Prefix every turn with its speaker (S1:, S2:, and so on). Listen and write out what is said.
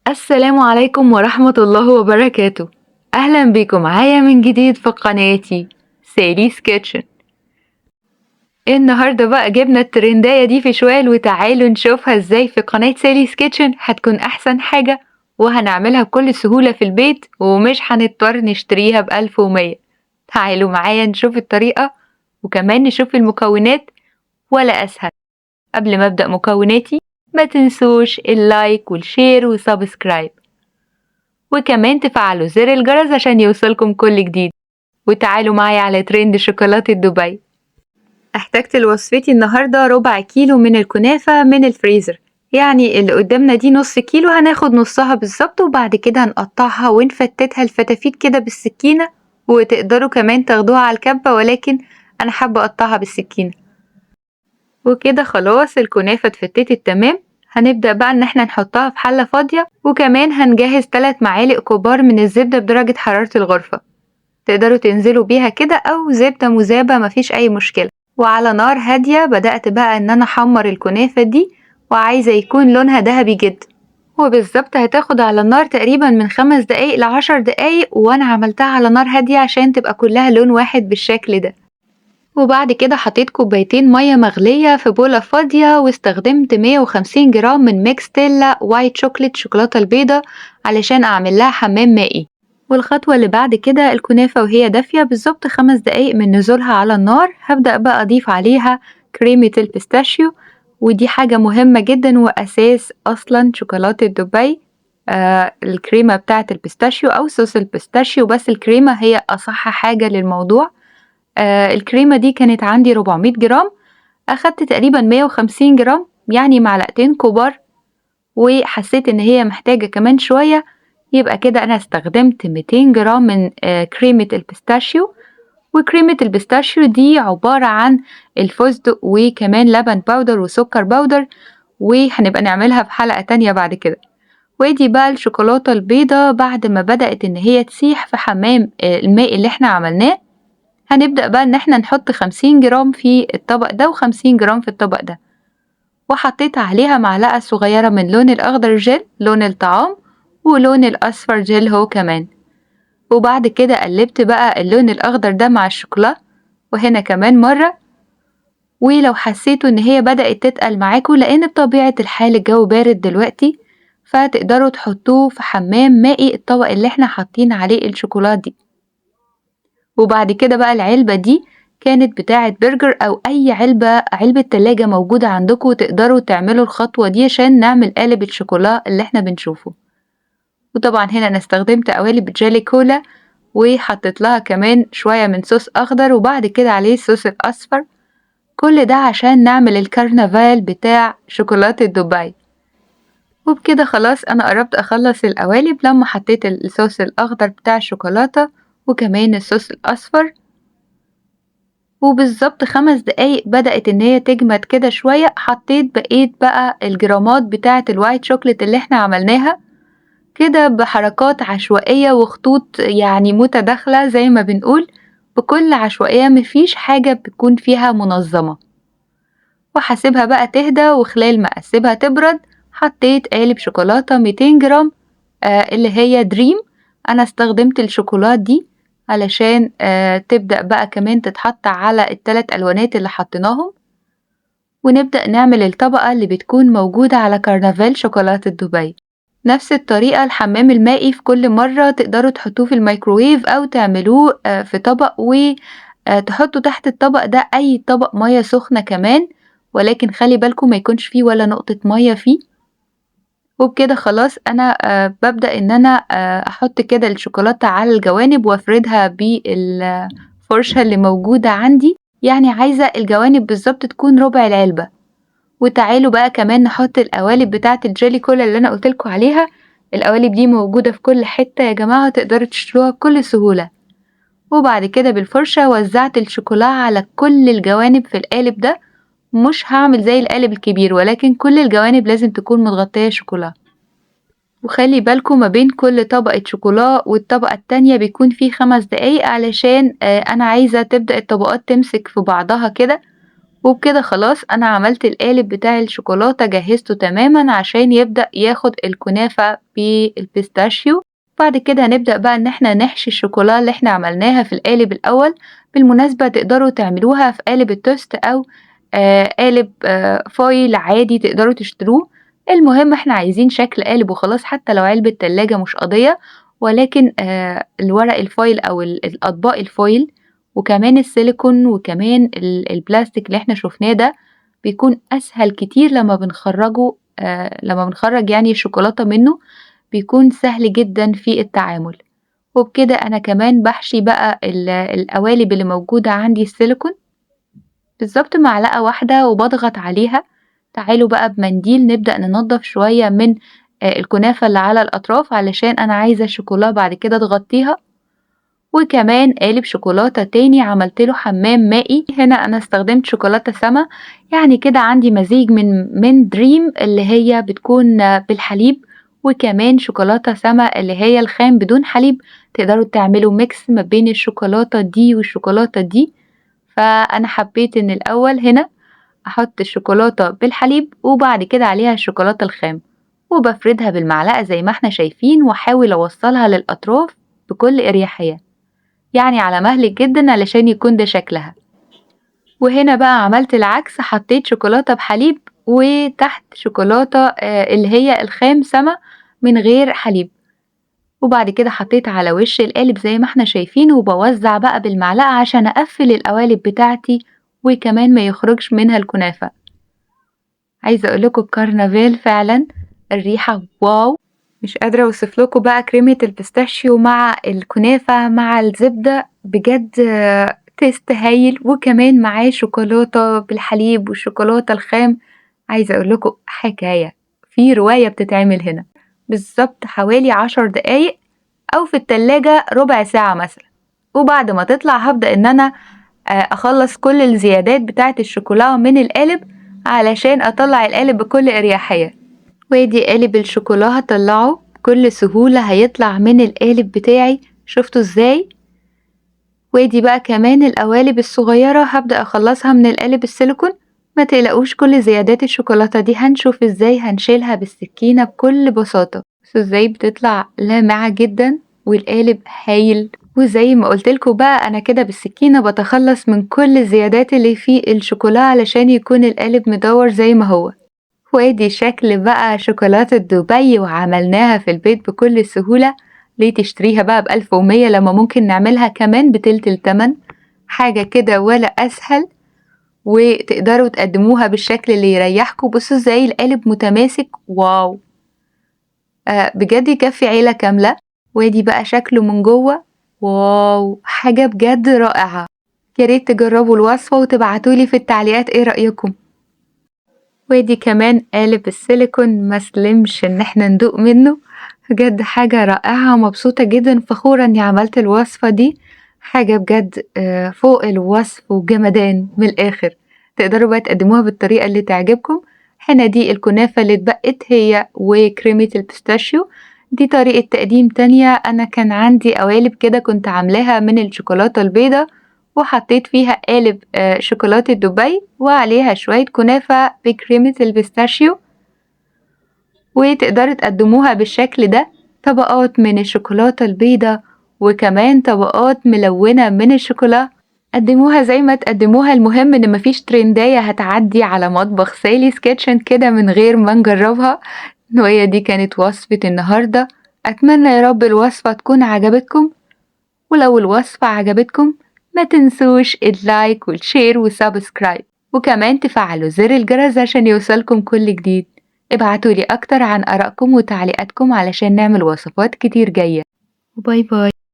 S1: السلام عليكم ورحمة الله وبركاته. أهلا بكم معايا من جديد في قناتي سالي's كيتشن. النهاردة بقى جبنا الترنداية دي في شوال وتعالوا نشوفها ازاي في قناة سالي's كيتشن. هتكون أحسن حاجة وهنعملها بكل سهولة في البيت ومش هنضطر نشتريها ب1100. تعالوا معايا نشوف الطريقة وكمان نشوف المكونات ولا أسهل. قبل ما أبدأ مكوناتي ما تنسوش اللايك والشير وسبسكرايب وكمان تفعلوا زر الجرس عشان يوصلكم كل جديد. وتعالوا معايا على ترند شوكولاتة دبي. احتجت لوصفتي النهاردة 1/4 كيلو من الكنافة من الفريزر، يعني اللي قدامنا دي نص كيلو، هناخد نصها بالظبط وبعد كده هنقطعها ونفتتها الفتافيت كده بالسكينة، وتقدروا كمان تاخدوها على الكبة ولكن انا حابة اقطعها بالسكينة. وكده خلاص الكنافة اتفتتت تمام. هنبدأ بقى ان احنا نحطها في حلة فاضية وكمان هنجهز 3 معالق كبار من الزبدة بدرجة حرارة الغرفة، تقدروا تنزلوا بيها كده او زبدة مذابة مفيش اي مشكلة. وعلى نار هادية بدأت بقى ان انا احمر الكنافة دي وعايزة يكون لونها ذهبي جدا، وبالظبط هتاخد على النار تقريبا من 5 دقايق ل10 دقايق، وانا عملتها على نار هادية عشان تبقى كلها لون واحد بالشكل ده. وبعد كده حطيت كوبايتين مية مغلية في بولة فاضية واستخدمت 150 جرام من ميكس تيلا وايت شوكليت شوكولاتة البيضة علشان اعمل لها حمام مائي. والخطوة اللي بعد كده الكنافة وهي دافية بالظبط 5 دقايق من نزولها على النار هبدأ بقى أضيف عليها كريمة البيستاشيو، ودي حاجة مهمة جدا وأساس أصلا شوكولاتة دبي. الكريمة بتاعة البيستاشيو أو صوص البيستاشيو، بس الكريمة هي أصح حاجة للموضوع. الكريمة دي كانت عندي 400 جرام، أخدت تقريبا 150 جرام يعني معلقتين كبار، وحسيت إن هي محتاجة كمان شوية، يبقى كده أنا استخدمت 200 جرام من كريمة البيستاشيو. وكريمة البيستاشيو دي عبارة عن الفستق وكمان لبن باودر وسكر باودر، وهنبقى نعملها في حلقة تانية بعد كده. ودي بقى الشوكولاتة البيضة بعد ما بدأت إن هي تسيح في حمام الماء اللي احنا عملناه، هنبدأ بقى إن احنا نحط 50 جرام في الطبق ده و50 جرام في الطبق ده، وحطيت عليها معلقة صغيرة من لون الأخضر جل لون الطعام ولون الأصفر جل هو كمان. وبعد كده قلبت بقى اللون الأخضر ده مع الشوكولا وهنا كمان مرة. ولو حسيتوا إن هي بدأت تتقل معاكوا لأن بطبيعة الحال الجو بارد دلوقتي، فتقدروا تحطوه في حمام مائي الطبق اللي احنا حاطين عليه الشوكولا دي. وبعد كده بقى العلبة دي كانت بتاعة برجر أو أي علبة تلاجة موجودة عندكم، تقدروا تعملوا الخطوة دي عشان نعمل قالب الشوكولا اللي احنا بنشوفه. وطبعا هنا أنا استخدمت قوالب جيلي كولا وحطيت لها كمان شوية من صوص أخضر وبعد كده عليه الصوص الأصفر، كل ده عشان نعمل الكرنفال بتاع شوكولاتة دبي. وبكده خلاص أنا قربت أخلص القوالب لما حطيت الصوص الأخضر بتاع الشوكولاتة وكمان الصوص الأصفر، وبالظبط 5 دقايق بدأت إن هي تجمد كده شوية، حطيت بقيت بقى الجرامات بتاعة الوايت شوكليت اللي احنا عملناها كده بحركات عشوائية وخطوط يعني متداخلة زي ما بنقول، بكل عشوائية مفيش حاجة بتكون فيها منظمة. وهسيبها بقى تهدى، وخلال ما أسيبها تبرد حطيت قالب شوكولاتة 200 جرام اللي هي دريم. أنا استخدمت الشوكولات دي علشان تبدأ بقى كمان تتحط على ال3 ألوانات اللي حطيناهم، ونبدأ نعمل الطبقة اللي بتكون موجودة على كرنفال شوكولاتة دبي. نفس الطريقة الحمام المائي في كل مرة تقدروا تحطوه في الميكروويف أو تعملوه في طبق وتحطوا تحت الطبق ده أي طبق مية سخنة كمان، ولكن خلي بالكم ما يكونش فيه ولا نقطة مية فيه. وبكده خلاص أنا ببدأ إن أنا أحط كده الشوكولاتة على الجوانب وأفردها بالفرشة اللي موجودة عندي، يعني عايزة الجوانب بالظبط تكون ربع العلبة. وتعالوا بقى كمان نحط القوالب بتاعة الجيلي كولا اللي أنا قلتلكوا عليها. القوالب دي موجودة في كل حتة يا جماعة، تقدروا تشتروها بكل سهولة. وبعد كده بالفرشة وزعت الشوكولا على كل الجوانب في القالب ده، مش هعمل زي القالب الكبير ولكن كل الجوانب لازم تكون متغطية شوكولا. وخلي بالكم ما بين كل طبقة شوكولا والطبقة التانية بيكون فيه 5 دقايق علشان أنا عايزة تبدأ الطبقات تمسك في بعضها كده، وبكده خلاص أنا عملت القالب بتاع الشوكولاتة، جهزته تماما عشان يبدأ ياخد الكنافة بالبيستاشيو. بعد كده هنبدأ بقى إن احنا نحشي الشوكولا اللي احنا عملناها في القالب الأول. بالمناسبة تقدروا تعملوها في قالب التوست أو قالب فويل عادي تقدروا تشتروه. المهم احنا عايزين شكل قالب وخلاص، حتى لو علبة تلاجة مش قضية، ولكن الورق الفويل أو الأطباق الفويل وكمان السيليكون وكمان البلاستيك اللي احنا شفناه ده بيكون أسهل كتير لما بنخرجه، لما بنخرج يعني الشوكولاتة منه بيكون سهل جدا في التعامل. وبكده أنا كمان بحشي بقى القوالب اللي موجودة عندي السيليكون بالظبط معلقة واحدة وبضغط عليها. تعالوا بقى بمنديل نبدأ ننضف شوية من الكنافة اللي على الأطراف علشان أنا عايزة الشوكولا بعد كده تغطيها. وكمان قالب شوكولاتة تاني عملت له حمام مائي، هنا أنا استخدمت شوكولاتة سما، يعني كده عندي مزيج من دريم اللي هي بتكون بالحليب وكمان شوكولاتة سما اللي هي الخام بدون حليب. تقدروا تعملوا ميكس ما بين الشوكولاتة دي والشوكولاتة دي. فأنا حبيت إن الأول هنا أحط الشوكولاتة بالحليب وبعد كده عليها الشوكولاتة الخام وبفردها بالمعلقة زي ما احنا شايفين وأحاول أوصلها للأطراف بكل إريحية، يعني على مهلك جدا علشان يكون ده شكلها. وهنا بقى عملت العكس، حطيت شوكولاتة بحليب وتحت شوكولاتة اللي هي الخام سما من غير حليب، وبعد كده حطيت على وش القالب زي ما احنا شايفين وبوزع بقى بالمعلقة عشان أقفل القوالب بتاعتي وكمان ما يخرجش منها الكنافة. عايزة أقولكوا الكرنفال فعلا الريحة واو، مش قادرة أوصف لكم بقى كريمة البيستاشيو مع الكنافة مع الزبدة بجد تيست هايل، وكمان معاه شوكولاتة بالحليب والشوكولاتة الخام. عايزة أقول لكم حكاية، في رواية بتتعمل هنا بالظبط حوالي 10 دقايق أو في التلاجة ربع ساعة مثلا. وبعد ما تطلع هبدأ إن أنا أخلص كل الزيادات بتاعة الشوكولا من القالب علشان أطلع القالب بكل إريحية. وادي قالب الشوكولا هطلعه بكل سهولة، هيطلع من القالب بتاعي شفتوا ازاي. وادي بقى كمان القوالب الصغيرة هبدأ اخلصها من القالب السيليكون. ما تقلقوش كل زيادات الشوكولاتة دي هنشوف ازاي هنشيلها بالسكينة بكل بساطة. بصوا ازاي بتطلع لامعة جدا والقالب هايل. وزي ما قلتلكوا بقى انا كده بالسكينة بتخلص من كل الزيادات اللي في الشوكولا علشان يكون القالب مدور زي ما هو. وادي شكل بقى شوكولاتة دبي وعملناها في البيت بكل سهولة. ليه تشتريها بقى ب1100 لما ممكن نعملها كمان بتلت التمن؟ حاجة كده ولا أسهل، وتقدروا تقدموها بالشكل اللي يريحكم. بصوا ازاي القالب متماسك واو، بجد يكفي عيلة كاملة. وادي بقى شكله من جوه واو، حاجة بجد رائعة. ياريت تجربوا الوصفة وتبعتولي في التعليقات ايه رأيكم. وادي كمان قالب السيليكون مسلمش ان احنا ندوق منه، بجد حاجة رائعة. مبسوطة جدا فخورة اني عملت الوصفة دي، حاجة بجد فوق الوصف وجمدان من الاخر. تقدروا بقى تقدموها بالطريقة اللي تعجبكم. هنا دي الكنافة اللي اتبقت هي وكريمة البيستاشيو. دي طريقة تقديم تانية، انا كان عندي قوالب كده كنت عاملاها من الشوكولاتة البيضة وحطيت فيها قالب شوكولاتة دبي وعليها شوية كنافة بكريمة البيستاشيو. وتقدروا تقدموها بالشكل ده، طبقات من الشوكولاتة البيضة وكمان طبقات ملونة من الشوكولا. قدموها زي ما تقدموها، المهم ان مفيش ترنداية هتعدي على مطبخ سالي's كيتشن كده من غير ما نجربها. وهي دي كانت وصفة النهاردة. اتمنى يا رب الوصفة تكون عجبتكم، ولو الوصفة عجبتكم ما تنسوش اللايك والشير والسبسكرايب، وكمان تفعلوا زر الجرس عشان يوصلكم كل جديد. ابعتولي اكتر عن ارائكم وتعليقاتكم علشان نعمل وصفات كتير جاية. باي باي.